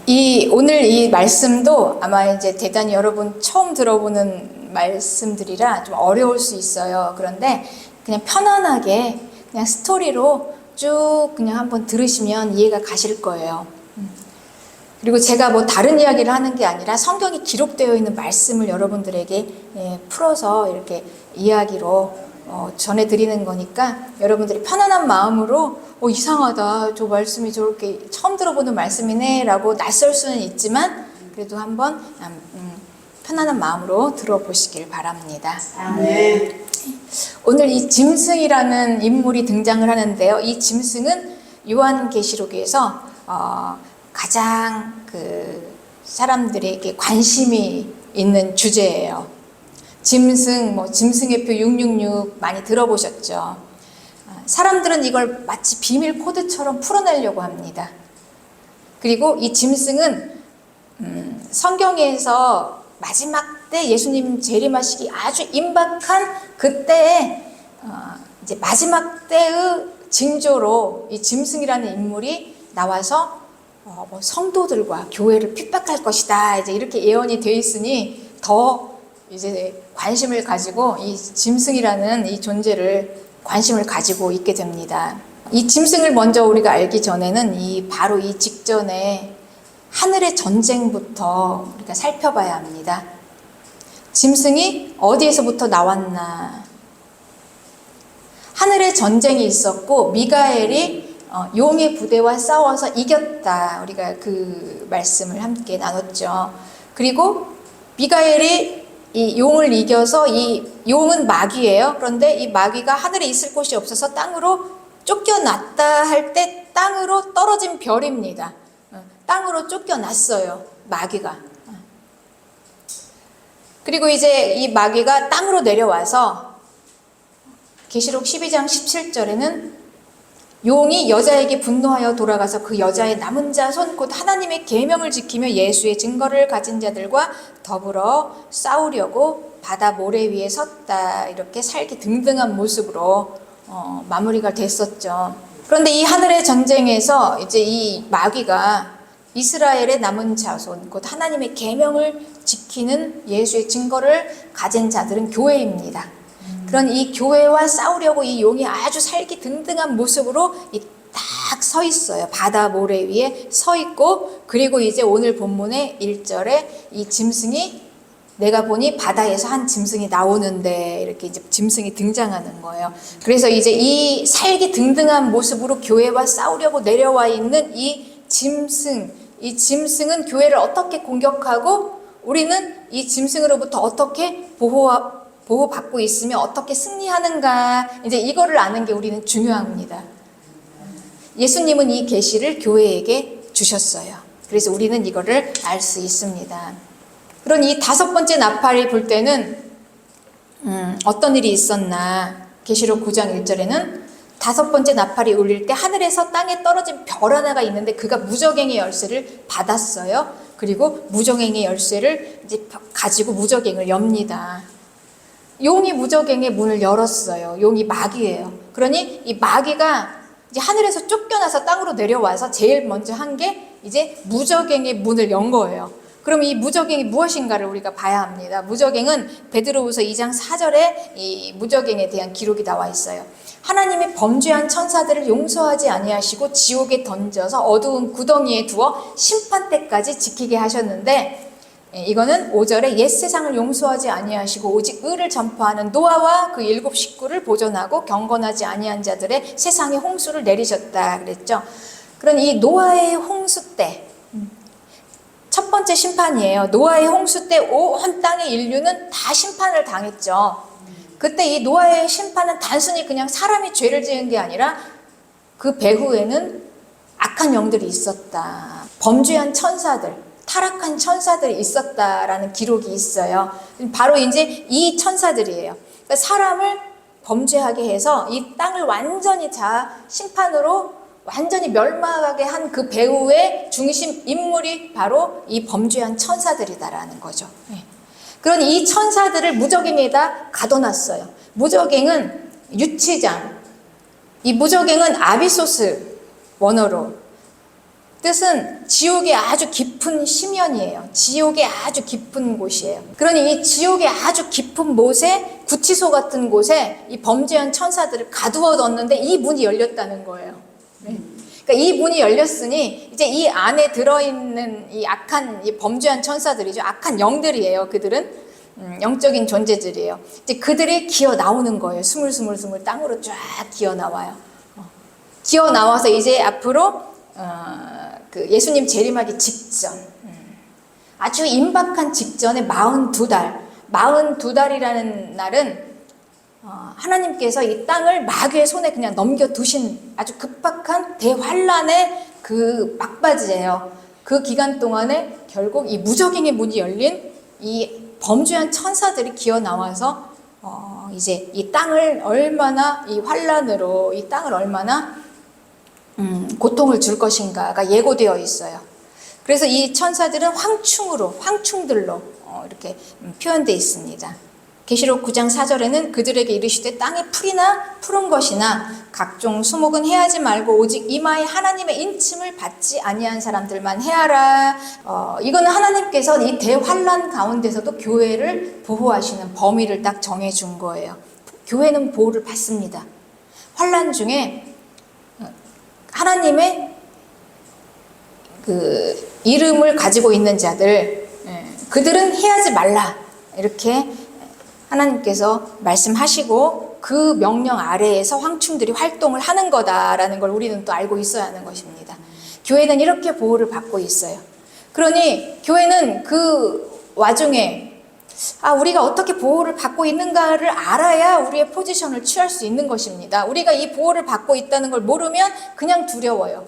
오늘 이 말씀도 아마 이제 대단히 여러분 처음 들어보는 말씀들이라 좀 어려울 수 있어요. 그런데 그냥 편안하게 그냥 스토리로 쭉 그냥 한번 들으시면 이해가 가실 거예요. 그리고 제가 뭐 다른 이야기를 하는 게 아니라 성경이 기록되어 있는 말씀을 여러분들에게 풀어서 이렇게 이야기로 전해드리는 거니까 여러분들이 편안한 마음으로 이상하다, 저 말씀이 저렇게 처음 들어보는 말씀이네 라고 낯설 수는 있지만 그래도 한번 편안한 마음으로 들어보시길 바랍니다. 네. 오늘 이 짐승이라는 인물이 등장을 하는데요. 이 짐승은 요한계시록에서 가장 사람들에게 관심이 있는 주제예요. 짐승, 짐승의 표 666 많이 들어보셨죠? 사람들은 이걸 마치 비밀 코드처럼 풀어내려고 합니다. 그리고 이 짐승은 성경에서 마지막 때 예수님 재림하시기 아주 임박한 그때에 이제 마지막 때의 징조로 이 짐승이라는 인물이 나와서 성도들과 교회를 핍박할 것이다. 이제 이렇게 예언이 되어 있으니 더 이제 관심을 가지고 이 짐승이라는 이 존재를 관심을 가지고 있게 됩니다. 이 짐승을 먼저 우리가 알기 전에는 바로 이 직전에 하늘의 전쟁부터 우리가 살펴봐야 합니다. 짐승이 어디에서부터 나왔나? 하늘의 전쟁이 있었고 미가엘이 용의 부대와 싸워서 이겼다. 우리가 그 말씀을 함께 나눴죠. 그리고 미가엘이 이 용을 이겨서 이 용은 마귀예요. 그런데 이 마귀가 하늘에 있을 곳이 없어서 땅으로 쫓겨났다 할 때 땅으로 떨어진 별입니다. 땅으로 쫓겨났어요. 마귀가. 그리고 이제 이 마귀가 땅으로 내려와서 계시록 12장 17절에는 용이 여자에게 분노하여 돌아가서 그 여자의 남은 자손 곧 하나님의 계명을 지키며 예수의 증거를 가진 자들과 더불어 싸우려고 바다 모래 위에 섰다. 이렇게 살기 등등한 모습으로 마무리가 됐었죠. 그런데 이 하늘의 전쟁에서 이제 이 마귀가 이스라엘의 남은 자손 곧 하나님의 계명을 지키는 예수의 증거를 가진 자들은 교회입니다. 그런 이 교회와 싸우려고 이 용이 아주 살기 등등한 모습으로 딱 서 있어요. 바다 모래 위에 서 있고, 그리고 이제 오늘 본문의 1절에 이 짐승이 내가 보니 바다에서 한 짐승이 나오는데 이렇게 이제 짐승이 등장하는 거예요. 그래서 이제 이 살기 등등한 모습으로 교회와 싸우려고 내려와 있는 이 짐승은 교회를 어떻게 공격하고 우리는 이 짐승으로부터 어떻게 보호받고 있으며 어떻게 승리하는가, 이제 이거를 아는 게 우리는 중요합니다. 예수님은 이 계시를 교회에게 주셨어요. 그래서 우리는 이거를 알 수 있습니다. 그런 이 5번째 나팔이 불 때는 어떤 일이 있었나? 계시록 9장 1절에는 5번째 나팔이 울릴 때 하늘에서 땅에 떨어진 별 하나가 있는데 그가 무저갱의 열쇠를 받았어요. 그리고 무저갱의 열쇠를 이제 가지고 무저갱을 엽니다. 용이 무저갱의 문을 열었어요. 용이 마귀예요. 그러니 이 마귀가 이제 하늘에서 쫓겨나서 땅으로 내려와서 제일 먼저 한 게 이제 무저갱의 문을 연 거예요. 그럼 이 무저갱이 무엇인가를 우리가 봐야 합니다. 무저갱은 베드로후서 2장 4절에 이 무저갱에 대한 기록이 나와 있어요. 하나님이 범죄한 천사들을 용서하지 아니하시고 지옥에 던져서 어두운 구덩이에 두어 심판 때까지 지키게 하셨는데, 이거는 5절에 옛 세상을 용서하지 아니하시고 오직 의를 전파하는 노아와 그 7 식구를 보존하고 경건하지 아니한 자들의 세상에 홍수를 내리셨다 그랬죠. 그런 이 노아의 홍수 때 첫 번째 심판이에요. 노아의 홍수 때 온 땅의 인류는 다 심판을 당했죠. 그때 이 노아의 심판은 단순히 그냥 사람이 죄를 지은 게 아니라 그 배후에는 악한 영들이 있었다. 범죄한 천사들, 타락한 천사들이 있었다라는 기록이 있어요. 바로 이제 이 천사들이에요. 그러니까 사람을 범죄하게 해서 이 땅을 완전히 심판으로 완전히 멸망하게 한 그 배후의 중심 인물이 바로 이 범죄한 천사들이다라는 거죠. 그러니 이 천사들을 무저갱에다 가둬놨어요. 무저갱은 유치장, 이 무저갱은 아비소스 원어로 뜻은 지옥의 아주 깊은 심연이에요. 지옥의 아주 깊은 곳이에요. 그러니 이 지옥의 아주 깊은 못에, 구치소 같은 곳에 이 범죄한 천사들을 가두어 넣었는데 이 문이 열렸다는 거예요. 네. 그러니까 이 문이 열렸으니 이제 이 안에 들어있는 이 악한, 이 범죄한 천사들이죠. 악한 영들이에요. 그들은 영적인 존재들이에요. 이제 그들이 기어 나오는 거예요. 스물스물 땅으로 쫙 기어 나와요. 기어 나와서 이제 앞으로 그 예수님 재림하기 직전, 아주 임박한 직전에 42달이라는 날은 하나님께서 이 땅을 마귀의 손에 그냥 넘겨두신 아주 급박한 대환란의 그 막바지예요. 그 기간 동안에 결국 이 무적행의 문이 열린 이 범죄한 천사들이 기어 나와서 이제 이 땅을 얼마나 이 환란으로 이 땅을 얼마나 고통을 줄 것인가가 예고되어 있어요. 그래서 이 천사들은 황충들로 이렇게 표현되어 있습니다. 계시록 9장 4절에는 그들에게 이르시되 땅에 풀이나 푸른 것이나 각종 수목은 해하지 말고 오직 이마에 하나님의 인침을 받지 아니한 사람들만 해하라. 이거는 하나님께서 이 대환란 가운데서도 교회를 보호하시는 범위를 딱 정해준 거예요. 교회는 보호를 받습니다. 환란 중에 하나님의 그 이름을 가지고 있는 자들, 그들은 해하지 말라 이렇게 하나님께서 말씀하시고 그 명령 아래에서 황충들이 활동을 하는 거다라는 걸 우리는 또 알고 있어야 하는 것입니다. 교회는 이렇게 보호를 받고 있어요. 그러니 교회는 그 와중에 우리가 어떻게 보호를 받고 있는가를 알아야 우리의 포지션을 취할 수 있는 것입니다. 우리가 이 보호를 받고 있다는 걸 모르면 그냥 두려워요.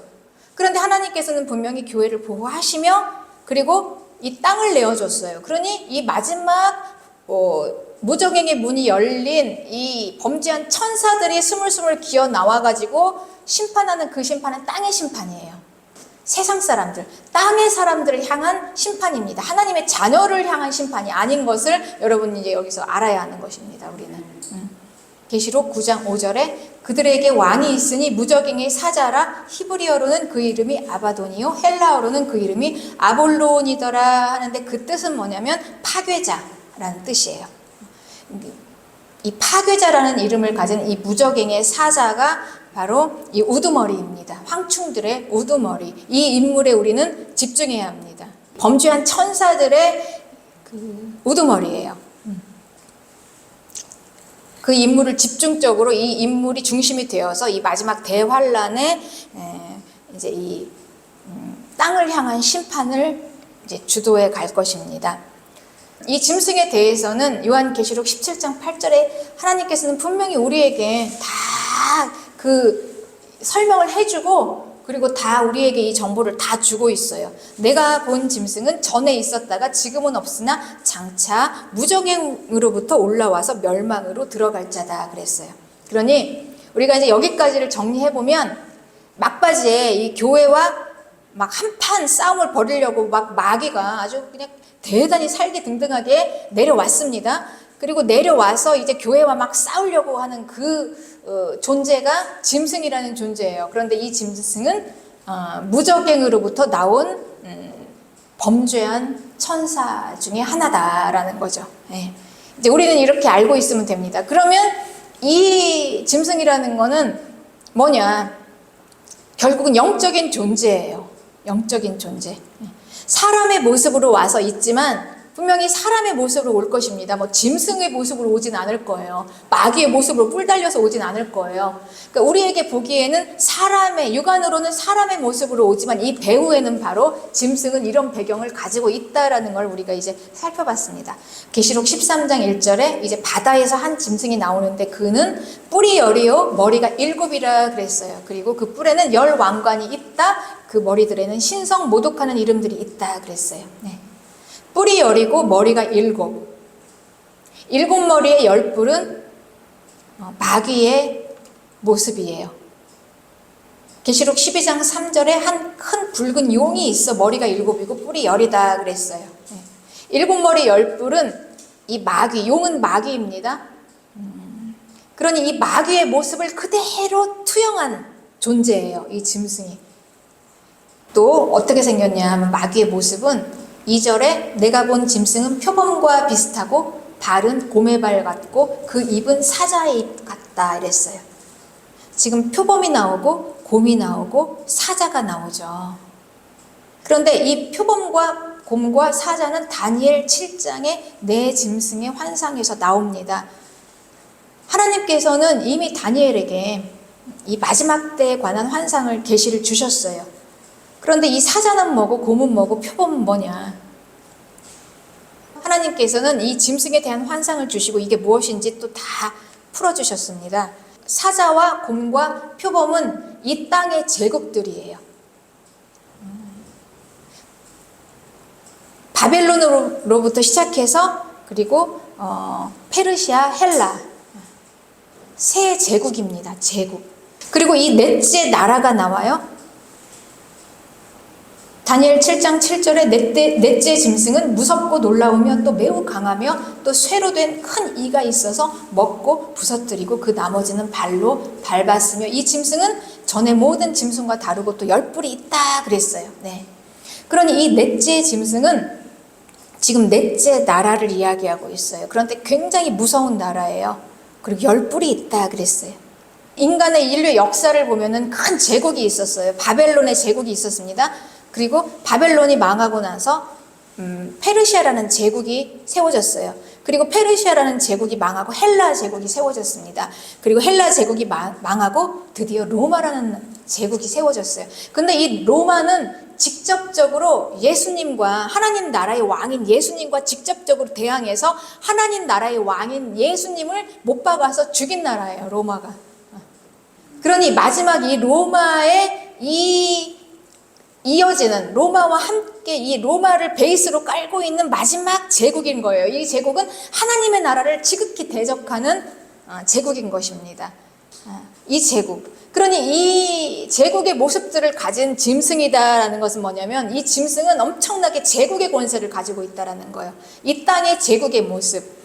그런데 하나님께서는 분명히 교회를 보호하시며 그리고 이 땅을 내어줬어요. 그러니 이 마지막 무적행의 문이 열린 이 범죄한 천사들이 스물스물 기어 나와가지고 심판하는 그 심판은 땅의 심판이에요. 세상 사람들, 땅의 사람들을 향한 심판입니다. 하나님의 자녀를 향한 심판이 아닌 것을 여러분이 이제 여기서 알아야 하는 것입니다. 우리는 계시록 9장 5절에 그들에게 왕이 있으니 무적행의 사자라. 히브리어로는 그 이름이 아바돈이요 헬라어로는 그 이름이 아볼론이더라 하는데 그 뜻은 뭐냐면 파괴자라는 뜻이에요. 이 파괴자라는 이름을 가진 이 무적행의 사자가 바로 이 우두머리입니다. 황충들의 우두머리. 이 인물에 우리는 집중해야 합니다. 범죄한 천사들의 그 우두머리예요. 그 인물을 집중적으로 이 인물이 중심이 되어서 이 마지막 대환란에 이제 이 땅을 향한 심판을 이제 주도해 갈 것입니다. 이 짐승에 대해서는 요한계시록 17장 8절에 하나님께서는 분명히 우리에게 다 그 설명을 해주고 그리고 다 우리에게 이 정보를 다 주고 있어요. 내가 본 짐승은 전에 있었다가 지금은 없으나 장차 무적행으로부터 올라와서 멸망으로 들어갈 자다 그랬어요. 그러니 우리가 이제 여기까지를 정리해보면 막바지에 이 교회와 막 한판 싸움을 벌이려고 막 마귀가 아주 그냥 대단히 살기등등하게 내려왔습니다. 그리고 내려와서 이제 교회와 막 싸우려고 하는 그 존재가 짐승이라는 존재예요. 그런데 이 짐승은 무적행으로부터 나온 범죄한 천사 중에 하나다라는 거죠. 네. 이제 우리는 이렇게 알고 있으면 됩니다. 그러면 이 짐승이라는 거는 뭐냐? 결국은 영적인 존재예요. 영적인 존재. 사람의 모습으로 와서 있지만 분명히 사람의 모습으로 올 것입니다. 뭐 짐승의 모습으로 오진 않을 거예요. 마귀의 모습으로 뿔 달려서 오진 않을 거예요. 그러니까 우리에게 보기에는 사람의, 육안으로는 사람의 모습으로 오지만 이 배후에는 바로 짐승은 이런 배경을 가지고 있다라는 걸 우리가 이제 살펴봤습니다. 계시록 13장 1절에 이제 바다에서 한 짐승이 나오는데 그는 뿔이 10이요 머리가 7이라 그랬어요. 그리고 그 뿔에는 10왕관이 있다. 그 머리들에는 신성 모독하는 이름들이 있다 그랬어요. 네. 뿔이 10이고 머리가 7. 7머리의 10뿔은 마귀의 모습이에요. 계시록 12장 3절에 한 큰 붉은 용이 있어 머리가 7이고 뿔이 10이다 그랬어요. 7머리 10뿔은 이 마귀, 용은 마귀입니다. 그러니 이 마귀의 모습을 그대로 투영한 존재예요. 이 짐승이. 모습도 어떻게 생겼냐 하면 마귀의 모습은 2절에 내가 본 짐승은 표범과 비슷하고 발은 곰의 발 같고 그 입은 사자의 입 같다 이랬어요. 지금 표범이 나오고 곰이 나오고 사자가 나오죠. 그런데 이 표범과 곰과 사자는 다니엘 7장의 네 짐승의 환상에서 나옵니다. 하나님께서는 이미 다니엘에게 이 마지막 때에 관한 환상을 계시를 주셨어요. 그런데 이 사자는 뭐고 곰은 뭐고 표범은 뭐냐? 하나님께서는 이 짐승에 대한 환상을 주시고 이게 무엇인지 또 다 풀어주셨습니다. 사자와 곰과 표범은 이 땅의 제국들이에요. 바벨론으로부터 시작해서 그리고 페르시아, 헬라 세 제국입니다. 제국. 그리고 이 넷째 나라가 나와요. 다니엘 7장 7절에 넷째 짐승은 무섭고 놀라우며 또 매우 강하며 또 쇠로 된 큰 이가 있어서 먹고 부서뜨리고 그 나머지는 발로 밟았으며 이 짐승은 전에 모든 짐승과 다르고 또 10뿔이 있다 그랬어요. 네. 그러니 이 넷째 짐승은 지금 넷째 나라를 이야기하고 있어요. 그런데 굉장히 무서운 나라예요. 그리고 10뿔이 있다 그랬어요. 인간의 인류 역사를 보면은 큰 제국이 있었어요. 바벨론의 제국이 있었습니다. 그리고 바벨론이 망하고 나서 페르시아라는 제국이 세워졌어요. 그리고 페르시아라는 제국이 망하고 헬라 제국이 세워졌습니다. 그리고 헬라 제국이 망하고 드디어 로마라는 제국이 세워졌어요. 근데 이 로마는 직접적으로 예수님과 하나님 나라의 왕인 예수님과 직접적으로 대항해서 하나님 나라의 왕인 예수님을 못 박아서 죽인 나라예요. 로마가. 그러니 마지막 이 로마의 이어지는 로마와 함께 이 로마를 베이스로 깔고 있는 마지막 제국인 거예요. 이 제국은 하나님의 나라를 지극히 대적하는 제국인 것입니다. 이 제국. 그러니 이 제국의 모습들을 가진 짐승이다라는 것은 뭐냐면 이 짐승은 엄청나게 제국의 권세를 가지고 있다라는 거예요. 이 땅의 제국의 모습.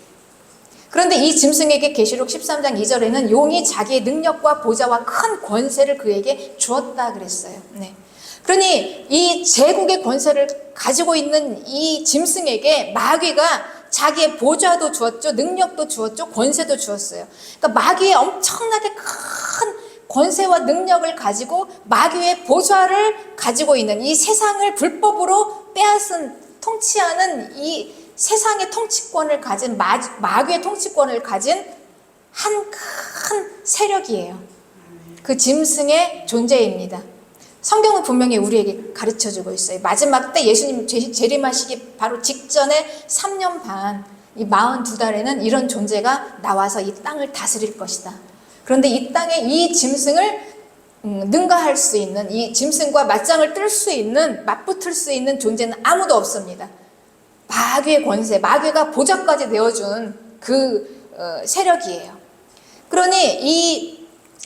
그런데 이 짐승에게 계시록 13장 2절에는 용이 자기의 능력과 보좌와 큰 권세를 그에게 주었다 그랬어요. 네. 그러니 이 제국의 권세를 가지고 있는 이 짐승에게 마귀가 자기의 보좌도 주었죠. 능력도 주었죠. 권세도 주었어요. 그러니까 마귀의 엄청나게 큰 권세와 능력을 가지고 마귀의 보좌를 가지고 있는 이 세상을 불법으로 빼앗은 통치하는 이 세상의 통치권을 가진 마귀의 통치권을 가진 한 큰 세력이에요. 그 짐승의 존재입니다. 성경은 분명히 우리에게 가르쳐주고 있어요. 마지막 때 예수님 재림하시기 바로 직전에 3년 반, 이 42달에는 이런 존재가 나와서 이 땅을 다스릴 것이다. 그런데 이 땅에 이 짐승을 능가할 수 있는, 이 짐승과 맞짱을 뜰 수 있는, 맞붙을 수 있는 존재는 아무도 없습니다. 마귀의 권세, 마귀가 보좌까지 내어준 그 세력이에요. 그러니 이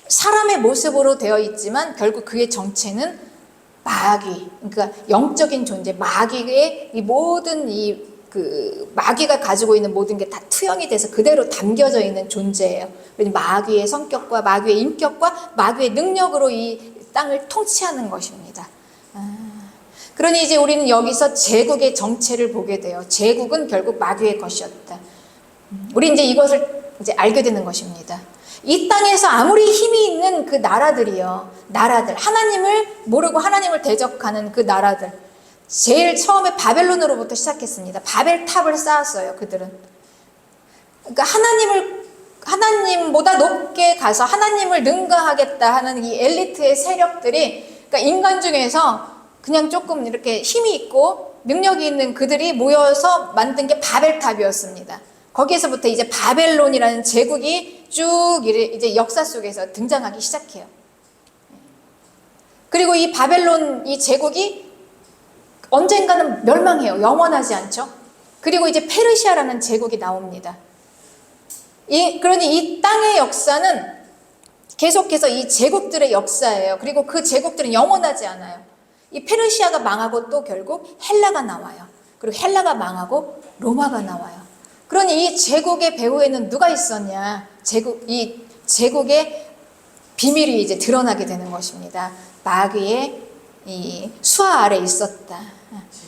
사람의 모습으로 되어 있지만 결국 그의 정체는 마귀, 그러니까 영적인 존재, 마귀의 이 모든 마귀가 가지고 있는 모든 게 다 투영이 돼서 그대로 담겨져 있는 존재예요. 그러니 마귀의 성격과 마귀의 인격과 마귀의 능력으로 이 땅을 통치하는 것입니다. 그러니 이제 우리는 여기서 제국의 정체를 보게 돼요. 제국은 결국 마귀의 것이었다. 우리 이제 이것을 이제 알게 되는 것입니다. 이 땅에서 아무리 힘이 있는 그 나라들이요. 나라들. 하나님을 모르고 하나님을 대적하는 그 나라들. 제일 처음에 바벨론으로부터 시작했습니다. 바벨탑을 쌓았어요. 그들은. 그러니까 하나님보다 높게 가서 하나님을 능가하겠다 하는 이 엘리트의 세력들이, 그러니까 인간 중에서 그냥 조금 이렇게 힘이 있고 능력이 있는 그들이 모여서 만든 게 바벨탑이었습니다. 거기에서부터 이제 바벨론이라는 제국이 쭉 이제 역사 속에서 등장하기 시작해요. 그리고 이 바벨론 이 제국이 언젠가는 멸망해요. 영원하지 않죠. 그리고 이제 페르시아라는 제국이 나옵니다. 그러니 이 땅의 역사는 계속해서 이 제국들의 역사예요. 그리고 그 제국들은 영원하지 않아요. 이 페르시아가 망하고 또 결국 헬라가 나와요. 그리고 헬라가 망하고 로마가 나와요. 그러니 이 제국의 배후에는 누가 있었냐? 이 제국의 비밀이 이제 드러나게 되는 것입니다. 마귀의 이 수하 아래 있었다.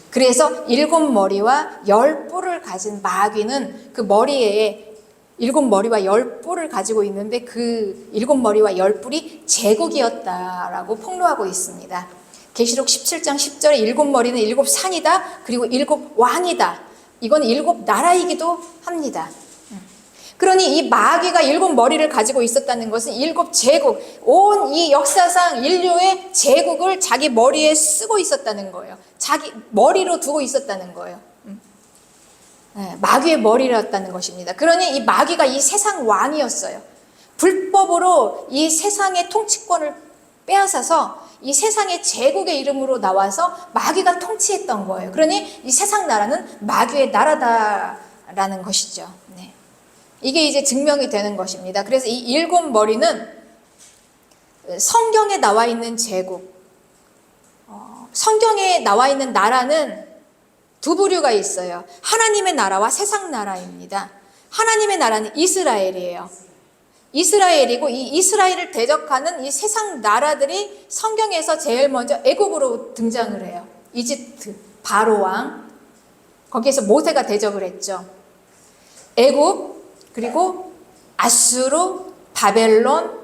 그래서 7머리와 10뿔을 가진 마귀는 그 머리에 7머리와 10뿔을 가지고 있는데 그 7머리와 10뿔이 제국이었다라고 폭로하고 있습니다. 계시록 17장 10절에 7머리는 7산이다. 그리고 7왕이다. 이건 7나라이기도 합니다. 그러니 이 마귀가 7머리를 가지고 있었다는 것은 7제국, 온 이 역사상 인류의 제국을 자기 머리에 쓰고 있었다는 거예요. 자기 머리로 두고 있었다는 거예요. 마귀의 머리였다는 것입니다. 그러니 이 마귀가 이 세상 왕이었어요. 불법으로 이 세상의 통치권을 빼앗아서 이 세상의 제국의 이름으로 나와서 마귀가 통치했던 거예요. 그러니 이 세상 나라는 마귀의 나라다라는 것이죠. 네. 이게 이제 증명이 되는 것입니다. 그래서 이 7머리는 성경에 나와 있는 제국, 성경에 나와 있는 나라는 두 부류가 있어요. 하나님의 나라와 세상 나라입니다. 하나님의 나라는 이스라엘이에요. 이스라엘이고 이 이스라엘을 대적하는 이 세상 나라들이 성경에서 제일 먼저 애국으로 등장을 해요. 이집트, 바로 왕, 거기에서 모세가 대적을 했죠. 애국, 그리고 아수르, 바벨론,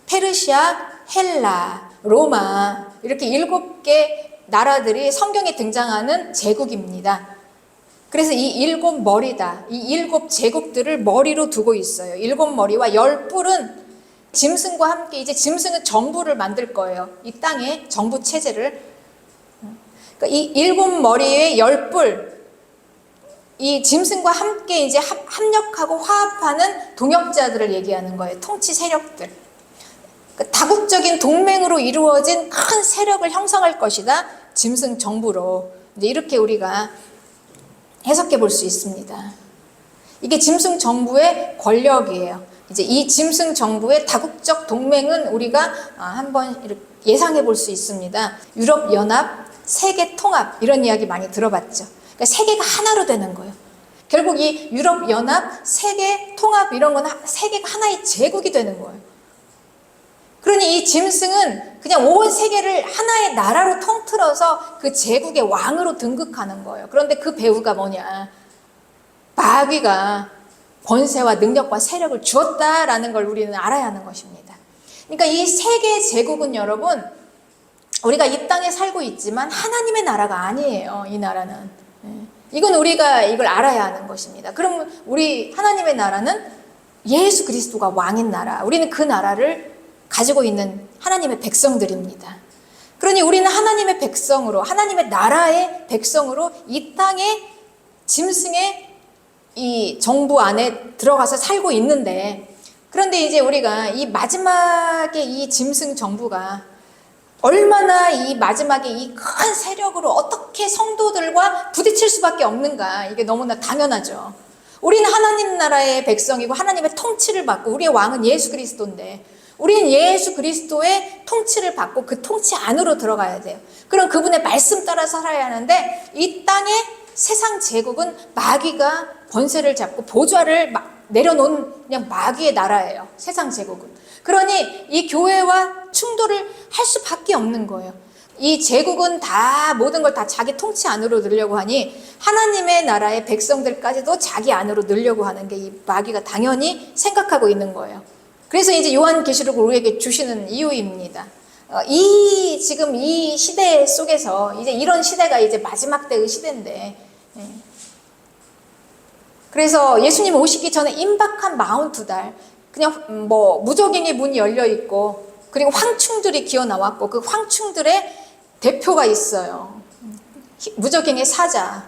페르시아, 헬라, 로마 이렇게 7개 나라들이 성경에 등장하는 제국입니다. 그래서 이 7머리다. 이 7제국들을 머리로 두고 있어요. 7머리와 10뿔은 짐승과 함께 이제 짐승은 정부를 만들 거예요. 이 땅에 정부 체제를. 그러니까 이 7머리의 10뿔, 이 짐승과 함께 이제 합력하고 화합하는 동역자들을 얘기하는 거예요. 통치 세력들. 그러니까 다국적인 동맹으로 이루어진 큰 세력을 형성할 것이다. 짐승 정부로. 이제 이렇게 우리가 해석해 볼 수 있습니다. 이게 짐승 정부의 권력이에요. 이제 이 짐승 정부의 다국적 동맹은 우리가 한번 이렇게 예상해 볼 수 있습니다. 유럽 연합, 세계 통합 이런 이야기 많이 들어봤죠. 그러니까 세계가 하나로 되는 거예요. 결국 이 유럽 연합, 세계 통합 이런 건 세계가 하나의 제국이 되는 거예요. 그러니 이 짐승은 그냥 온 세계를 하나의 나라로 통틀어서 그 제국의 왕으로 등극하는 거예요. 그런데 그 배후가 뭐냐? 마귀가 권세와 능력과 세력을 주었다라는 걸 우리는 알아야 하는 것입니다. 그러니까 이 세계 제국은 여러분, 우리가 이 땅에 살고 있지만 하나님의 나라가 아니에요. 이 나라는. 이건 우리가 이걸 알아야 하는 것입니다. 그럼 우리 하나님의 나라는 예수 그리스도가 왕인 나라. 우리는 그 나라를 가지고 있는 하나님의 백성들입니다. 그러니 우리는 하나님의 백성으로, 하나님의 나라의 백성으로 이 땅에 짐승의 이 정부 안에 들어가서 살고 있는데, 그런데 이제 우리가 이 마지막에 이 짐승 정부가 얼마나 이 마지막에 이 큰 세력으로 어떻게 성도들과 부딪힐 수밖에 없는가, 이게 너무나 당연하죠. 우리는 하나님 나라의 백성이고 하나님의 통치를 받고 우리의 왕은 예수 그리스도인데 우리는 예수 그리스도의 통치를 받고 그 통치 안으로 들어가야 돼요. 그럼 그분의 말씀 따라 살아야 하는데 이 땅의 세상 제국은 마귀가 권세를 잡고 보좌를 내려놓은 그냥 마귀의 나라예요. 세상 제국은. 그러니 이 교회와 충돌을 할 수밖에 없는 거예요. 이 제국은 다 모든 걸 다 자기 통치 안으로 넣으려고 하니 하나님의 나라의 백성들까지도 자기 안으로 넣으려고 하는 게 이 마귀가 당연히 생각하고 있는 거예요. 그래서 이제 요한계시록을 우리에게 주시는 이유입니다. 지금 이 시대 속에서 이제 이런 시대가 이제 마지막 때의 시대인데, 그래서 예수님 오시기 전에 임박한 42달, 그냥 뭐 무적행의 문이 열려 있고, 그리고 황충들이 기어 나왔고, 그 황충들의 대표가 있어요. 무적행의 사자.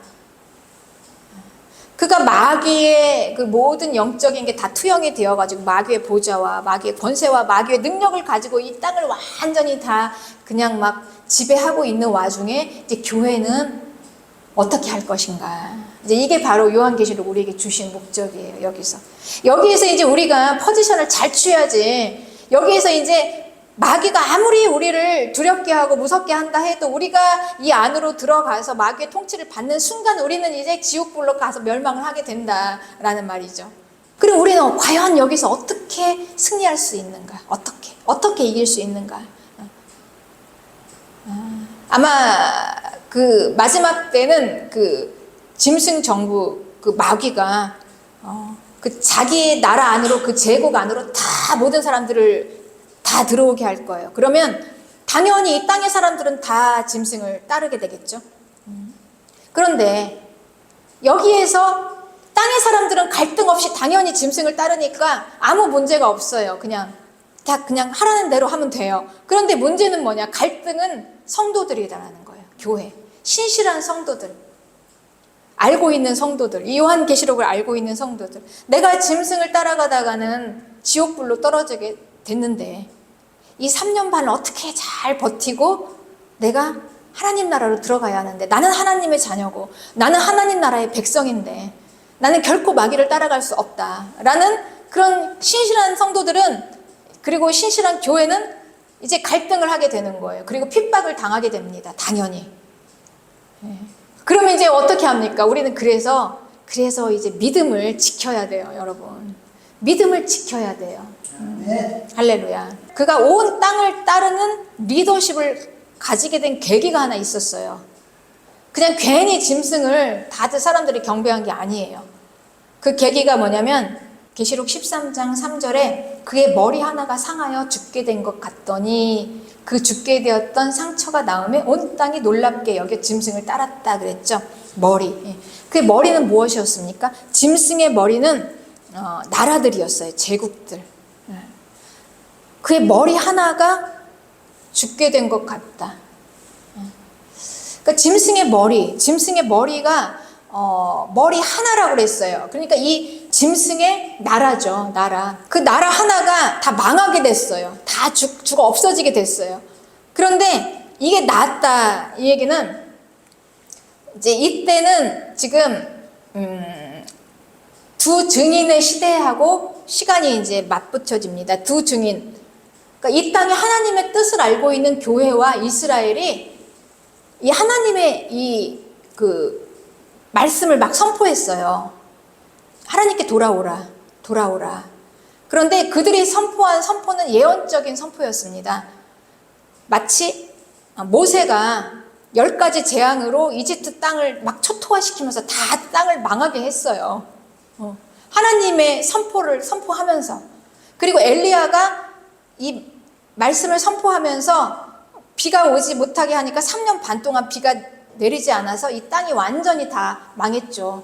그가 마귀의 그 모든 영적인 게 다 투영이 되어가지고 마귀의 보좌와 마귀의 권세와 마귀의 능력을 가지고 이 땅을 완전히 다 그냥 막 지배하고 있는 와중에 이제 교회는 어떻게 할 것인가. 이제 이게 바로 요한계시록 우리에게 주신 목적이에요. 여기에서 이제 우리가 포지션을 잘 취해야지. 여기에서 이제 마귀가 아무리 우리를 두렵게 하고 무섭게 한다 해도 우리가 이 안으로 들어가서 마귀의 통치를 받는 순간 우리는 이제 지옥불로 가서 멸망을 하게 된다라는 말이죠. 그럼 우리는 과연 여기서 어떻게 승리할 수 있는가? 어떻게 이길 수 있는가? 아마 그 마지막 때는 그 짐승 정부 그 마귀가 그 자기의 나라 안으로, 그 제국 안으로 다 모든 사람들을 다 들어오게 할 거예요. 그러면 당연히 이 땅의 사람들은 다 짐승을 따르게 되겠죠. 그런데 여기에서 땅의 사람들은 갈등 없이 당연히 짐승을 따르니까 아무 문제가 없어요. 그냥 하라는 대로 하면 돼요. 그런데 문제는 뭐냐? 갈등은 성도들이라는 거예요. 교회. 신실한 성도들. 알고 있는 성도들. 이 요한계시록을 알고 있는 성도들. 내가 짐승을 따라가다가는 지옥불로 떨어지게 됐는데 이 3년 반을 어떻게 잘 버티고 내가 하나님 나라로 들어가야 하는데, 나는 하나님의 자녀고 나는 하나님 나라의 백성인데 나는 결코 마귀를 따라갈 수 없다라는 그런 신실한 성도들은, 그리고 신실한 교회는 이제 갈등을 하게 되는 거예요. 그리고 핍박을 당하게 됩니다. 당연히. 그러면 이제 어떻게 합니까? 우리는 그래서 이제 믿음을 지켜야 돼요, 여러분. 믿음을 지켜야 돼요. 할렐루야. 그가 온 땅을 따르는 리더십을 가지게 된 계기가 하나 있었어요. 그냥 괜히 짐승을 다들 사람들이 경배한 게 아니에요. 그 계기가 뭐냐면 계시록 13장 3절에 그의 머리 하나가 상하여 죽게 된 것 같더니 그 죽게 되었던 상처가 나음에 온 땅이 놀랍게 여겨 짐승을 따랐다 그랬죠. 머리. 그 머리는 무엇이었습니까? 짐승의 머리는 나라들이었어요. 제국들. 그의 머리 하나가 죽게 된 것 같다. 그러니까 짐승의 머리가 머리 하나라고 그랬어요. 그러니까 이 짐승의 나라죠, 나라. 그 나라 하나가 다 망하게 됐어요. 다 죽어 없어지게 됐어요. 그런데 이게 낫다, 이 얘기는 이제 이때는 지금 두 증인의 시대하고 시간이 이제 맞붙여집니다. 두 증인. 그러니까 이 땅에 하나님의 뜻을 알고 있는 교회와 이스라엘이 이 하나님의 그 말씀을 막 선포했어요. 하나님께 돌아오라. 그런데 그들이 선포한 선포는 예언적인 선포였습니다. 마치 모세가 10가지 재앙으로 이집트 땅을 막 초토화시키면서 다 땅을 망하게 했어요. 하나님의 선포를 선포하면서. 그리고 엘리야가 이 말씀을 선포하면서 비가 오지 못하게 하니까 3년 반 동안 비가 내리지 않아서 이 땅이 완전히 다 망했죠.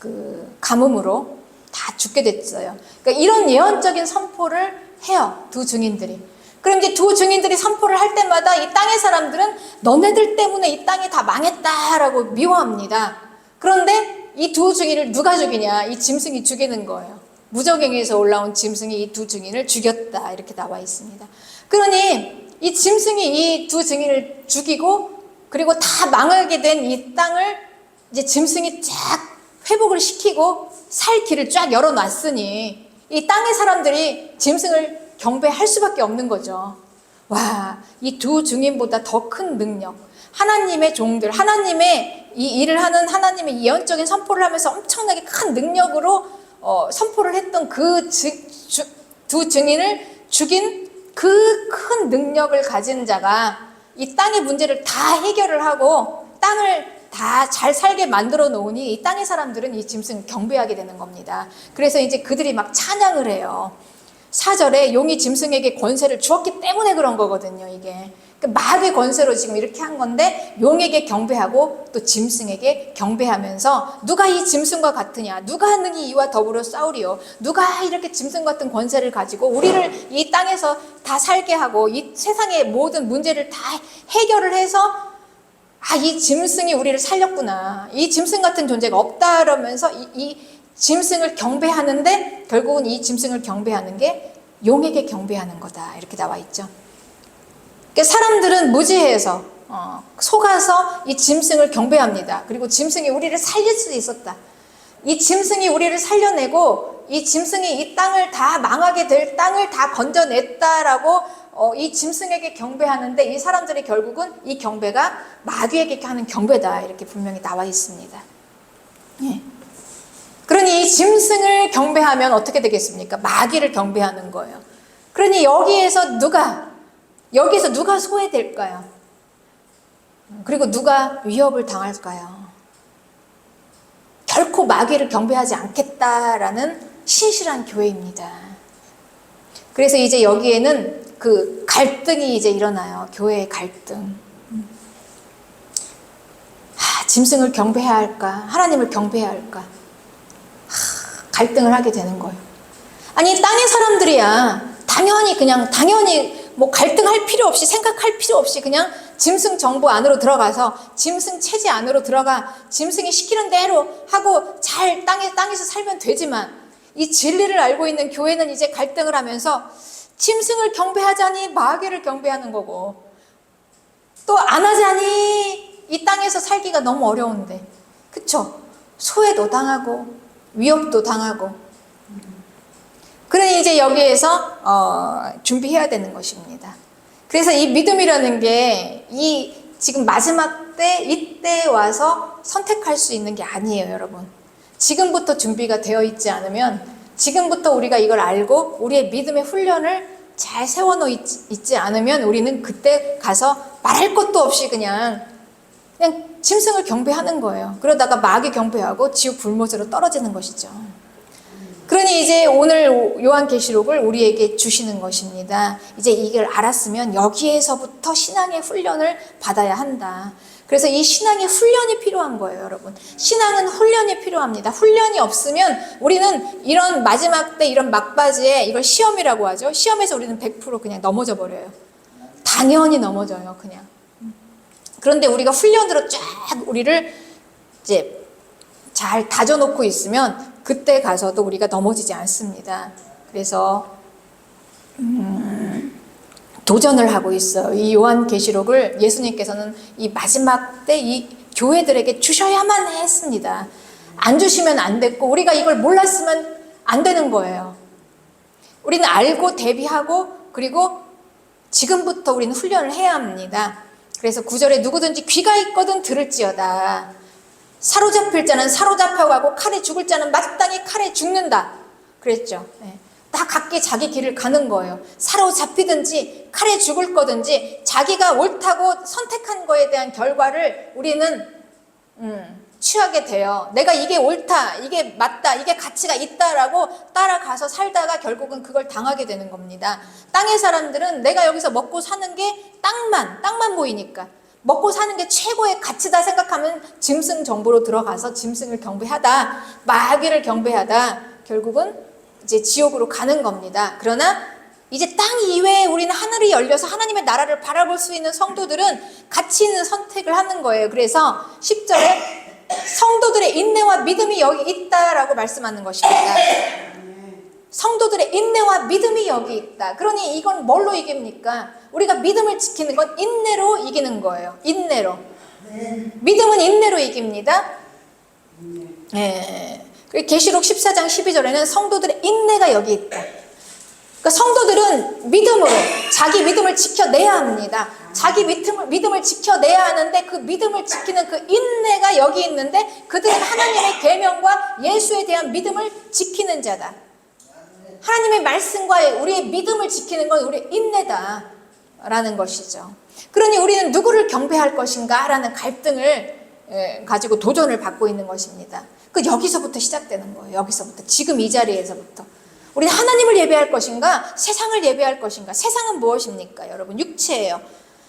그 가뭄으로 다 죽게 됐어요. 그러니까 이런 예언적인 선포를 해요, 두 증인들이. 그럼 이제 두 증인들이 선포를 할 때마다 이 땅의 사람들은 너네들 때문에 이 땅이 다 망했다라고 미워합니다. 그런데 이 두 증인을 누가 죽이냐? 이 짐승이 죽이는 거예요. 무저갱에서 올라온 짐승이 이 두 증인을 죽였다, 이렇게 나와 있습니다. 그러니 이 짐승이 이 두 증인을 죽이고 그리고 다 망하게 된 이 땅을 이제 짐승이 쫙 회복을 시키고 살 길을 쫙 열어놨으니 이 땅의 사람들이 짐승을 경배할 수밖에 없는 거죠. 와, 이 두 증인보다 더 큰 능력, 하나님의 종들, 하나님의 이 일을 하는 하나님의 예언적인 선포를 하면서 엄청나게 큰 능력으로 선포를 했던 그 두 증인을 죽인 그 큰 능력을 가진 자가 이 땅의 문제를 다 해결을 하고 땅을 다 잘 살게 만들어 놓으니 이 땅의 사람들은 이 짐승을 경배하게 되는 겁니다. 그래서 이제 그들이 막 찬양을 해요. 4절에 용이 짐승에게 권세를 주었기 때문에 그런 거거든요, 이게. 그러니까 마귀의 권세로 지금 이렇게 한 건데 용에게 경배하고 또 짐승에게 경배하면서 누가 이 짐승과 같으냐? 누가 능히 이와 더불어 싸우리요? 누가 이렇게 짐승 같은 권세를 가지고 우리를 이 땅에서 다 살게 하고 이 세상의 모든 문제를 다 해결을 해서 이 짐승이 우리를 살렸구나. 이 짐승 같은 존재가 없다 그러면서 이 짐승을 경배하는데 결국은 이 짐승을 경배하는 게 용에게 경배하는 거다. 이렇게 나와 있죠. 그러니까 사람들은 무지해서 속아서 이 짐승을 경배합니다. 그리고 짐승이 우리를 살릴 수 있었다. 이 짐승이 우리를 살려내고 이 짐승이 이 땅을 다 망하게 될 땅을 다 건져냈다라고 이 짐승에게 경배하는데 이 사람들이 결국은 이 경배가 마귀에게 하는 경배다. 이렇게 분명히 나와 있습니다. 예. 그러니 이 짐승을 경배하면 어떻게 되겠습니까? 마귀를 경배하는 거예요. 그러니 여기에서 누가 소외될까요? 그리고 누가 위협을 당할까요? 결코 마귀를 경배하지 않겠다라는 신실한 교회입니다. 그래서 이제 여기에는 그 갈등이 이제 일어나요. 교회의 갈등. 짐승을 경배해야 할까? 하나님을 경배해야 할까? 갈등을 하게 되는 거예요. 아니, 땅의 사람들이야. 당연히 뭐 갈등할 필요 없이, 생각할 필요 없이 그냥 짐승 정부 안으로 들어가서 짐승 체제 안으로 들어가 짐승이 시키는 대로 하고 잘 땅에서 살면 되지만, 이 진리를 알고 있는 교회는 이제 갈등을 하면서 짐승을 경배하자니 마귀를 경배하는 거고, 또 안 하자니 이 땅에서 살기가 너무 어려운데, 그쵸? 소외도 당하고 위협도 당하고. 그러니 이제 여기에서 준비해야 되는 것입니다. 그래서 이 믿음이라는 게 이 지금 마지막 때 이때 와서 선택할 수 있는 게 아니에요, 여러분. 지금부터 준비가 되어 있지 않으면, 지금부터 우리가 이걸 알고 우리의 믿음의 훈련을 잘 세워놓지 않으면 우리는 그때 가서 말할 것도 없이 그냥 짐승을 경배하는 거예요. 그러다가 마귀 경배하고 지옥 불못으로 떨어지는 것이죠. 그러니 이제 오늘 요한계시록을 우리에게 주시는 것입니다. 이제 이걸 알았으면 여기에서부터 신앙의 훈련을 받아야 한다. 그래서 이 신앙의 훈련이 필요한 거예요, 여러분. 신앙은 훈련이 필요합니다. 훈련이 없으면 우리는 이런 마지막 때 이런 막바지에, 이걸 시험이라고 하죠. 시험에서 우리는 100% 그냥 넘어져 버려요. 당연히 넘어져요, 그냥. 그런데 우리가 훈련으로 쫙 우리를 이제 잘 다져놓고 있으면 그때 가서도 우리가 넘어지지 않습니다. 그래서 도전을 하고 있어요. 이 요한계시록을 예수님께서는 이 마지막 때 이 교회들에게 주셔야만 했습니다. 안 주시면 안 됐고, 우리가 이걸 몰랐으면 안 되는 거예요. 우리는 알고 대비하고, 그리고 지금부터 우리는 훈련을 해야 합니다. 그래서 9절에 누구든지 귀가 있거든 들을지어다. 사로잡힐 자는 사로잡혀가고 칼에 죽을 자는 마땅히 칼에 죽는다. 그랬죠. 네. 다 각기 자기 길을 가는 거예요. 사로잡히든지 칼에 죽을 거든지 자기가 옳다고 선택한 거에 대한 결과를 우리는 취하게 돼요. 내가 이게 옳다, 이게 맞다, 이게 가치가 있다라고 따라가서 살다가 결국은 그걸 당하게 되는 겁니다. 땅의 사람들은 내가 여기서 먹고 사는 게 땅만 보이니까, 먹고 사는 게 최고의 가치다 생각하면 짐승 정보로 들어가서 짐승을 경배하다, 마귀를 경배하다, 결국은 이제 지옥으로 가는 겁니다. 그러나 이제 땅 이외에 우리는 하늘이 열려서 하나님의 나라를 바라볼 수 있는 성도들은 가치 있는 선택을 하는 거예요. 그래서 10절에 성도들의 인내와 믿음이 여기 있다라고 말씀하는 것입니다. 성도들의 인내와 믿음이 여기 있다. 그러니 이건 뭘로 이깁니까? 우리가 믿음을 지키는 건 인내로 이기는 거예요. 인내로. 믿음은 인내로 이깁니다. 계시록 14장 12절에는 성도들의 인내가 여기 있다. 그러니까 성도들은 믿음으로 자기 믿음을 지켜내야 합니다. 자기 믿음을 지켜내야 하는데, 그 믿음을 지키는 그 인내가 여기 있는데, 그들은 하나님의 계명과 예수에 대한 믿음을 지키는 자다. 하나님의 말씀과 우리의 믿음을 지키는 건 우리의 인내다라는 것이죠. 그러니 우리는 누구를 경배할 것인가 라는 갈등을 가지고 도전을 받고 있는 것입니다. 여기서부터 시작되는 거예요. 여기서부터, 지금 이 자리에서부터. 우리는 하나님을 예배할 것인가, 세상을 예배할 것인가. 세상은 무엇입니까, 여러분? 육체예요.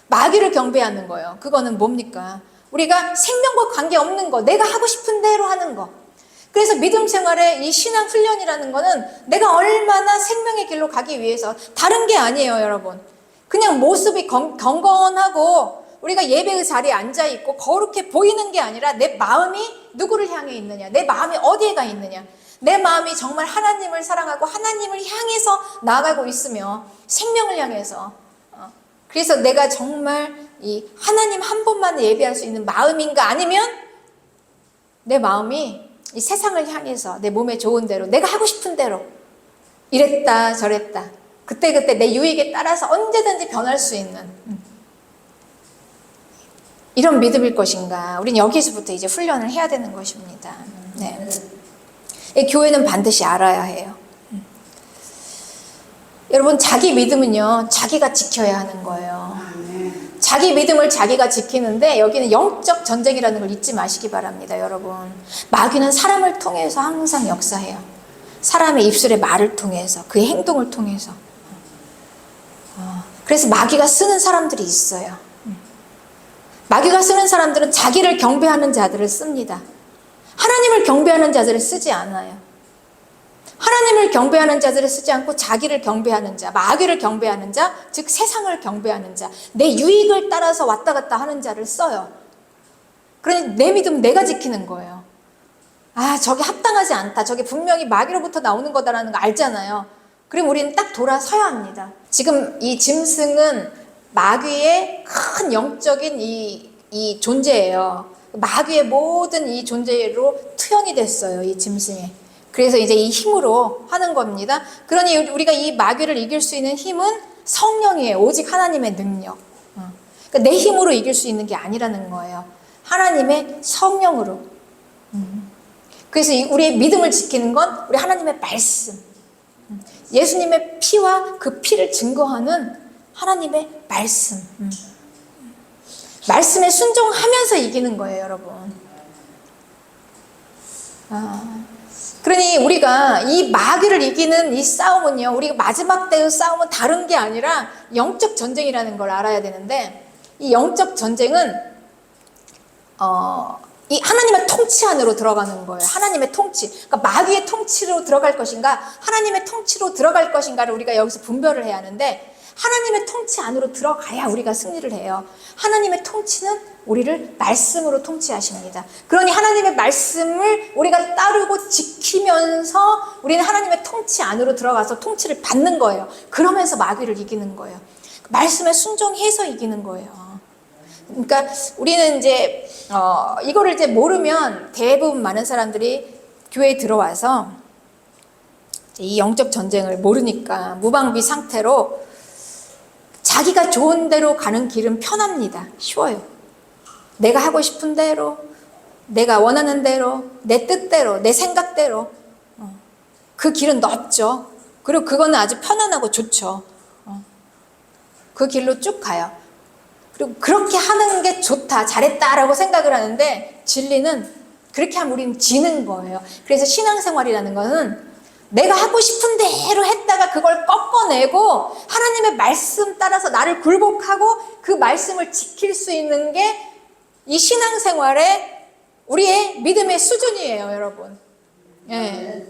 마귀를 경배하는 거예요. 그거는 뭡니까? 우리가 생명과 관계없는 거, 내가 하고 싶은 대로 하는 거. 그래서 믿음 생활의 이 신앙 훈련이라는 거는 내가 얼마나 생명의 길로 가기 위해서, 다른 게 아니에요, 여러분. 그냥 모습이 경건하고 우리가 예배의 자리에 앉아있고 거룩해 보이는 게 아니라, 내 마음이 누구를 향해 있느냐, 내 마음이 어디에 가 있느냐, 내 마음이 정말 하나님을 사랑하고 하나님을 향해서 나아가고 있으며, 생명을 향해서, 그래서 내가 정말 이 하나님 한 분만 예배할 수 있는 마음인가, 아니면 내 마음이 이 세상을 향해서 내 몸에 좋은 대로, 내가 하고 싶은 대로 이랬다 저랬다, 그때그때 내 유익에 따라서 언제든지 변할 수 있는 이런 믿음일 것인가. 우린 여기서부터 이제 훈련을 해야 되는 것입니다. 네. 이 교회는 반드시 알아야 해요. 여러분, 자기 믿음은요, 자기가 지켜야 하는 거예요. 자기 믿음을 자기가 지키는데 여기는 영적 전쟁이라는 걸 잊지 마시기 바랍니다, 여러분. 마귀는 사람을 통해서 항상 역사해요. 사람의 입술의 말을 통해서, 그의 행동을 통해서. 그래서 마귀가 쓰는 사람들이 있어요. 마귀가 쓰는 사람들은 자기를 경배하는 자들을 씁니다. 하나님을 경배하는 자들을 쓰지 않아요. 하나님을 경배하는 자들을 쓰지 않고 자기를 경배하는 자, 마귀를 경배하는 자, 즉 세상을 경배하는 자, 내 유익을 따라서 왔다 갔다 하는 자를 써요. 그러니 내 믿음은 내가 지키는 거예요. 아, 저게 합당하지 않다. 저게 분명히 마귀로부터 나오는 거다라는 거 알잖아요. 그럼 우리는 딱 돌아서야 합니다. 지금 이 짐승은 마귀의 큰 영적인 이 존재예요. 마귀의 모든 이 존재로 투영이 됐어요, 이 짐승에. 그래서 이제 이 힘으로 하는 겁니다. 그러니 우리가 이 마귀를 이길 수 있는 힘은 성령이에요. 오직 하나님의 능력. 그러니까 내 힘으로 이길 수 있는 게 아니라는 거예요. 하나님의 성령으로. 그래서 우리의 믿음을 지키는 건 우리 하나님의 말씀. 예수님의 피와 그 피를 증거하는 하나님의 말씀. 말씀에 순종하면서 이기는 거예요, 여러분. 그러니 우리가 이 마귀를 이기는 이 싸움은요, 우리가 마지막 때의 싸움은 다른 게 아니라 영적 전쟁이라는 걸 알아야 되는데, 이 영적 전쟁은 이 하나님의 통치 안으로 들어가는 거예요. 하나님의 통치. 그러니까 마귀의 통치로 들어갈 것인가, 하나님의 통치로 들어갈 것인가를 우리가 여기서 분별을 해야 하는데, 하나님의 통치 안으로 들어가야 우리가 승리를 해요. 하나님의 통치는 우리를 말씀으로 통치하십니다. 그러니 하나님의 말씀을 우리가 따르고 지키면서 우리는 하나님의 통치 안으로 들어가서 통치를 받는 거예요. 그러면서 마귀를 이기는 거예요. 말씀에 순종해서 이기는 거예요. 그러니까 우리는 이제 이거를 이제 모르면 대부분 많은 사람들이 교회에 들어와서 이 영적 전쟁을 모르니까 무방비 상태로 자기가 좋은 대로 가는 길은 편합니다. 쉬워요. 내가 하고 싶은 대로, 내가 원하는 대로, 내 뜻대로, 내 생각대로. 그 길은 넓죠. 그리고 그거는 아주 편안하고 좋죠. 그 길로 쭉 가요. 그리고 그렇게 하는 게 좋다, 잘했다라고 생각을 하는데, 진리는 그렇게 하면 우리는 지는 거예요. 그래서 신앙생활이라는 것은 내가 하고 싶은 대로 했다가 그걸 꺾어내고 하나님의 말씀 따라서 나를 굴복하고 그 말씀을 지킬 수 있는 게 이 신앙생활의 우리의 믿음의 수준이에요, 여러분. 예.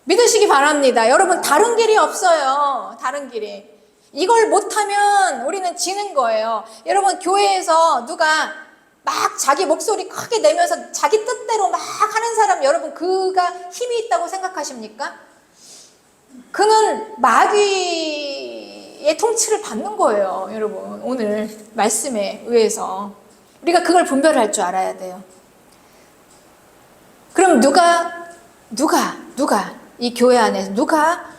믿으시기 바랍니다. 여러분, 다른 길이 없어요. 다른 길이. 이걸 못하면 우리는 지는 거예요. 여러분, 교회에서 누가 막 자기 목소리 크게 내면서 자기 뜻대로 막 하는 사람, 여러분, 그가 힘이 있다고 생각하십니까? 그는 마귀의 통치를 받는 거예요, 여러분. 오늘 말씀에 의해서 우리가 그걸 분별할 줄 알아야 돼요. 그럼 누가 이 교회 안에서 누가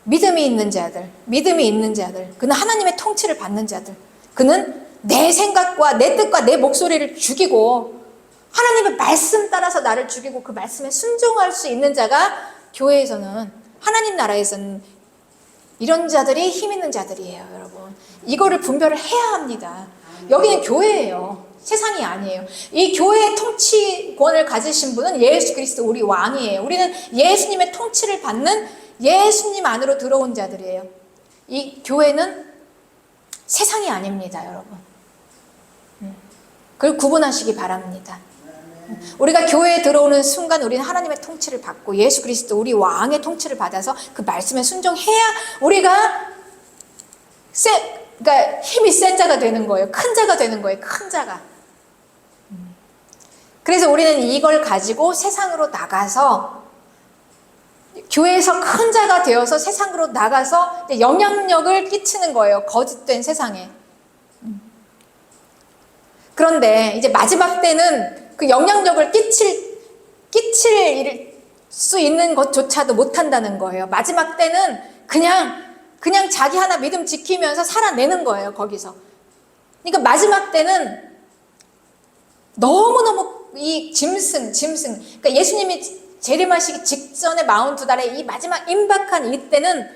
믿음이 있는 자들, 그는 하나님의 통치를 받는 자들, 그는 내 생각과 내 뜻과 내 목소리를 죽이고 하나님의 말씀 따라서 나를 죽이고 그 말씀에 순종할 수 있는 자가 교회에서는, 하나님 나라에서는 이런 자들이 힘 있는 자들이에요, 여러분. 이거를 분별을 해야 합니다. 여기는 교회예요. 세상이 아니에요. 이 교회의 통치권을 가지신 분은 예수 그리스도, 우리 왕이에요. 우리는 예수님의 통치를 받는 예수님 안으로 들어온 자들이에요. 이 교회는 세상이 아닙니다, 여러분. 그걸 구분하시기 바랍니다. 우리가 교회에 들어오는 순간 우리는 하나님의 통치를 받고 예수 그리스도, 우리 왕의 통치를 받아서 그 말씀에 순종해야 우리가 그러니까 힘이 센 자가 되는 거예요. 큰 자가 되는 거예요. 큰 자가. 그래서 우리는 이걸 가지고 세상으로 나가서, 교회에서 큰 자가 되어서 세상으로 나가서 영향력을 끼치는 거예요. 거짓된 세상에. 그런데 이제 마지막 때는 그 영향력을 끼칠 수 있는 것조차도 못한다는 거예요. 마지막 때는 그냥 자기 하나 믿음 지키면서 살아내는 거예요, 거기서. 그러니까 마지막 때는 너무너무 이 짐승. 그러니까 예수님이 재림하시기 직전에 42달의 이 마지막 임박한 이때는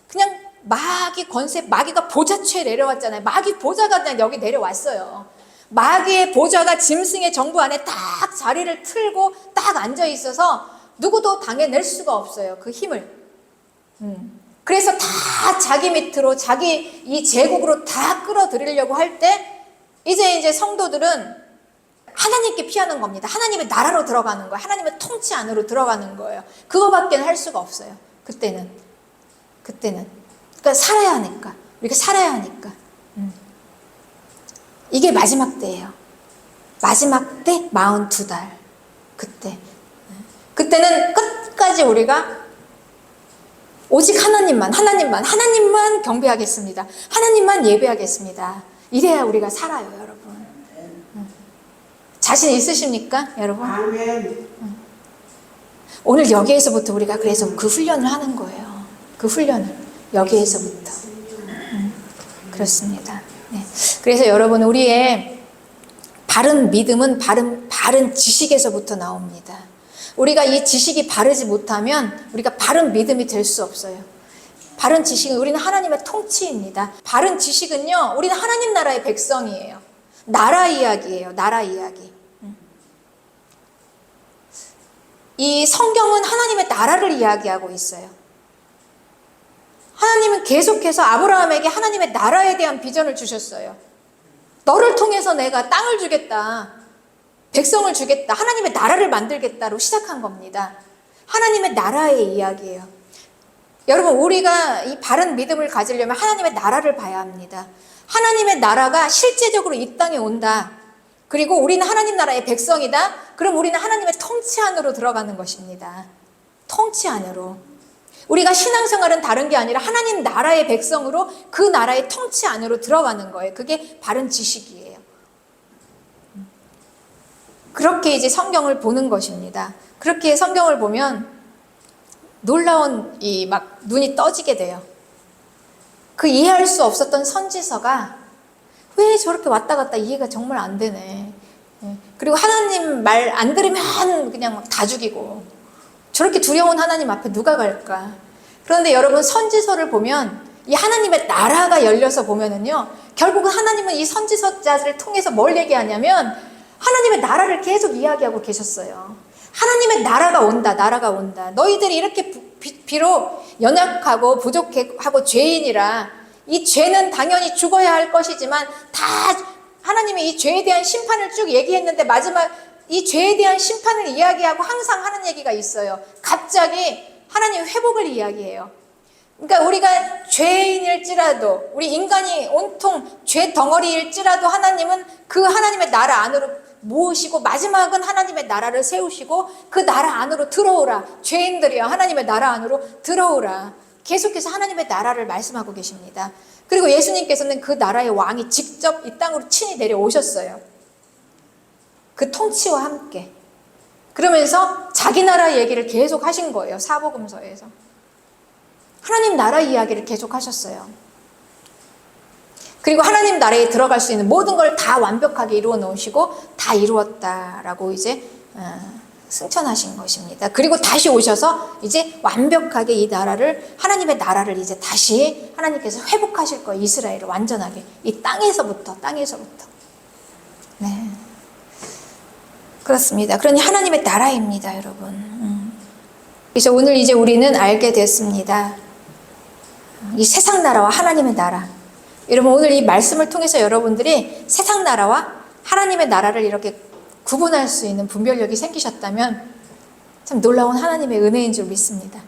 그냥 마귀 권세, 마귀가 보좌처에 내려왔잖아요. 마귀 보좌가 그냥 여기 내려왔어요. 마귀의 보좌가 짐승의 정부 안에 딱 자리를 틀고 딱 앉아 있어서 누구도 당해낼 수가 없어요. 그 힘을. 그래서 다 자기 밑으로, 자기 이 제국으로 다 끌어들이려고 할 때 이제 성도들은 하나님께 피하는 겁니다. 하나님의 나라로 들어가는 거예요. 하나님의 통치 안으로 들어가는 거예요. 그거밖에 할 수가 없어요. 그때는. 그러니까 살아야 하니까. 우리가 살아야 하니까. 이게 마지막 때예요. 마지막 때 42달. 그때는 끝까지 우리가 오직 하나님만 경배하겠습니다. 하나님만 예배하겠습니다. 이래야 우리가 살아요, 여러분. 자신 있으십니까, 여러분? 아멘. 오늘 여기에서부터 우리가 그래서 그 훈련을 하는 거예요. 그 훈련을 여기에서부터. 그렇습니다. 네. 그래서 여러분, 우리의 바른 믿음은 바른 지식에서부터 나옵니다. 우리가 이 지식이 바르지 못하면 우리가 바른 믿음이 될 수 없어요. 바른 지식은 우리는 하나님의 통치입니다. 바른 지식은요, 우리는 하나님 나라의 백성이에요. 나라 이야기예요. 나라 이야기. 이 성경은 하나님의 나라를 이야기하고 있어요. 하나님은 계속해서 아브라함에게 하나님의 나라에 대한 비전을 주셨어요. 너를 통해서 내가 땅을 주겠다. 백성을 주겠다. 하나님의 나라를 만들겠다로 시작한 겁니다. 하나님의 나라의 이야기예요. 여러분, 우리가 이 바른 믿음을 가지려면 하나님의 나라를 봐야 합니다. 하나님의 나라가 실제적으로 이 땅에 온다. 그리고 우리는 하나님 나라의 백성이다. 그럼 우리는 하나님의 통치 안으로 들어가는 것입니다. 통치 안으로. 우리가 신앙생활은 다른 게 아니라 하나님 나라의 백성으로 그 나라의 통치 안으로 들어가는 거예요. 그게 바른 지식이에요. 그렇게 이제 성경을 보는 것입니다. 그렇게 성경을 보면 놀라운 막 눈이 떠지게 돼요. 그 이해할 수 없었던 선지서가 왜 저렇게 왔다 갔다 이해가 정말 안 되네. 그리고 하나님 말 안 들으면 그냥 막 다 죽이고, 저렇게 두려운 하나님 앞에 누가 갈까? 그런데 여러분, 선지서를 보면 이 하나님의 나라가 열려서 보면은요, 결국은 하나님은 이 선지서자들을 통해서 뭘 얘기하냐면 하나님의 나라를 계속 이야기하고 계셨어요. 하나님의 나라가 온다. 너희들이 이렇게 비록 연약하고 부족하고 죄인이라 이 죄는 당연히 죽어야 할 것이지만 다 하나님이 이 죄에 대한 심판을 쭉 얘기했는데 마지막 이 죄에 대한 심판을 이야기하고 항상 하는 얘기가 있어요. 갑자기 하나님 회복을 이야기해요. 그러니까 우리가 죄인일지라도, 우리 인간이 온통 죄 덩어리일지라도 하나님은 그 하나님의 나라 안으로 모으시고 마지막은 하나님의 나라를 세우시고 그 나라 안으로 들어오라. 죄인들이여 하나님의 나라 안으로 들어오라. 계속해서 하나님의 나라를 말씀하고 계십니다. 그리고 예수님께서는 그 나라의 왕이 직접 이 땅으로 친히 내려오셨어요. 그 통치와 함께. 그러면서 자기 나라 얘기를 계속 하신 거예요. 사복음서에서. 하나님 나라 이야기를 계속 하셨어요. 그리고 하나님 나라에 들어갈 수 있는 모든 걸 다 완벽하게 이루어 놓으시고 다 이루었다라고 이제 승천하신 것입니다. 그리고 다시 오셔서 이제 완벽하게 이 나라를, 하나님의 나라를 이제 다시 하나님께서 회복하실 거예요. 이스라엘을 완전하게. 이 땅에서부터. 네. 그렇습니다. 그러니 하나님의 나라입니다, 여러분. 그래서 오늘 이제 우리는 알게 됐습니다. 이 세상 나라와 하나님의 나라. 여러분, 오늘 이 말씀을 통해서 여러분들이 세상 나라와 하나님의 나라를 이렇게 구분할 수 있는 분별력이 생기셨다면 참 놀라운 하나님의 은혜인 줄 믿습니다.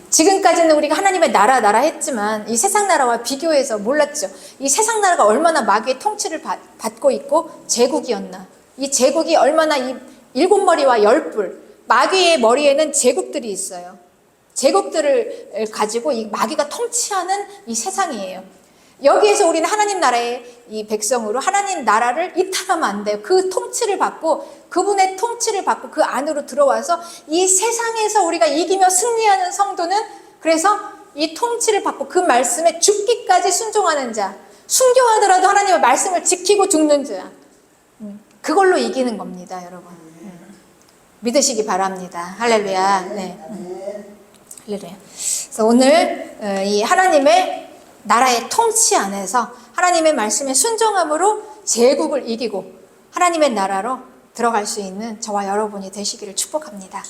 지금까지는 우리가 하나님의 나라 했지만 이 세상 나라와 비교해서 몰랐죠. 이 세상 나라가 얼마나 마귀의 통치를 받고 있고 제국이었나. 이 제국이 얼마나 이 7머리와 10뿔, 마귀의 머리에는 제국들이 있어요. 제국들을 가지고 이 마귀가 통치하는 이 세상이에요. 여기에서 우리는 하나님 나라의 이 백성으로 하나님 나라를 이탈하면 안 돼요. 그 통치를 받고, 그분의 통치를 받고 그 안으로 들어와서 이 세상에서 우리가 이기며 승리하는 성도는, 그래서 이 통치를 받고 그 말씀에 죽기까지 순종하는 자, 순교하더라도 하나님의 말씀을 지키고 죽는 자, 그걸로 이기는 겁니다, 여러분. 믿으시기 바랍니다. 할렐루야. 네. 할렐루야. 그래서 오늘 이 하나님의 나라의 통치 안에서 하나님의 말씀에 순종함으로 제국을 이기고 하나님의 나라로 들어갈 수 있는 저와 여러분이 되시기를 축복합니다.